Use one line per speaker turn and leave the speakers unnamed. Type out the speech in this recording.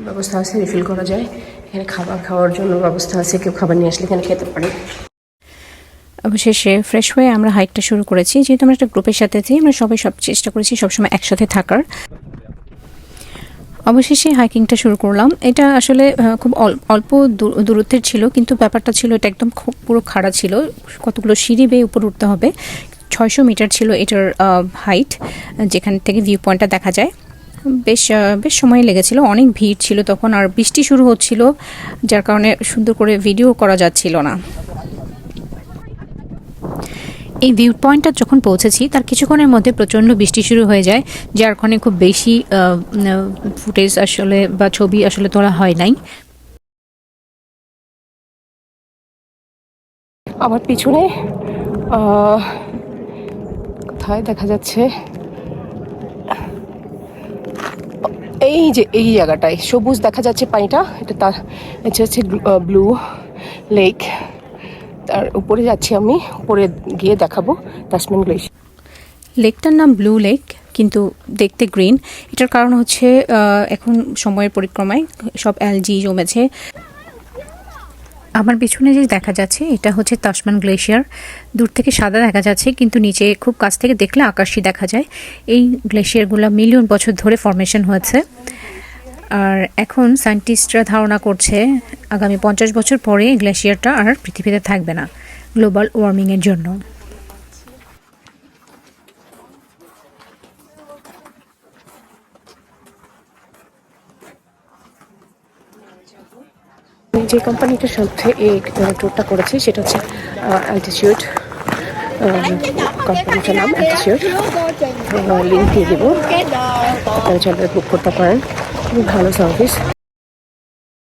ব্যবস্থা আছে, রিফিল করা যায়। এখানে খাবার খাওয়ার জন্য ব্যবস্থা আছে, কেউ খাবার নিয়ে আসলে এখানে খেতে পারে।
অবশেষে ফ্রেশ হয়ে আমরা হাইকটা শুরু করেছি। যেহেতু আমরা একটা গ্রুপের সাথে আছি, আমরা সবাই চেষ্টা করেছি সবসময় একসাথে থাকার। অবশেষে হাইকিংটা শুরু করলাম। এটা আসলে খুব অল্প দূরত্বের ছিল, কিন্তু ব্যাপারটা ছিল এটা একদম খুব পুরো খাড়া ছিল। কতগুলো সিঁড়ি বেয়ে উপর উঠতে হবে। 600 মিটার ছিল এটার হাইট, যেখান থেকে ভিউ পয়েন্টটা দেখা যায়। বেশ সময় লেগেছিল, অনেক ভিড় ছিল তখন, আর বৃষ্টি শুরু হচ্ছিল, যার কারণে সুন্দর করে ভিডিও করা যাচ্ছিল না। এই ভিউ পয়েন্টটা যখন পৌঁছেছি তার কিছুক্ষণের মধ্যে প্রচণ্ড বৃষ্টি শুরু হয়ে যায়, যার কারণে খুব বেশি ফুটেজ আসলে বা ছবি আসলে তোলা হয় নাই।
আমার পিছনে কোথায় দেখা যাচ্ছে, এই যে এই জায়গাটায় সবুজ দেখা যাচ্ছে পানিটা, এটা হচ্ছে ব্লু লেক। তার উপরে যাচ্ছি আমি, উপরে গিয়ে দেখাবো তাসমান গ্লেশিয়ার।
লেকটার নাম ব্লু লেক, কিন্তু দেখতে গ্রিন। এটার কারণ হচ্ছে এখন সময়ের পরিক্রমায় সব অ্যালজি জমেছে। আমার পিছনে যে দেখা যাচ্ছে এটা হচ্ছে তাসমান গ্লেশিয়ার। দূর থেকে সাদা দেখা যাচ্ছে, কিন্তু নিচে খুব কাছ থেকে দেখলে আকাশই দেখা যায়। এই গ্লেশিয়ারগুলো মিলিয়ন বছর ধরে ফর্মেশন হয়েছে, আর এখন সায়েন্টিস্টরা ধারণা করছে আগামী 50 বছর পরে গ্লেশিয়ারটা আর পৃথিবীতে থাকবে না, গ্লোবাল ওয়ার্মিংয়ের জন্য।
যে কোম্পানিটার সাথে এই ট্যুরটা করেছি সেটা হচ্ছে অ্যালটিটিউড, কোম্পানিটার নাম অ্যালটিটিউড। লিঙ্ক দিয়ে দেবো, আপনারা চাইলে বুক করতে পারেন। খুবই ভালো সার্ভিস।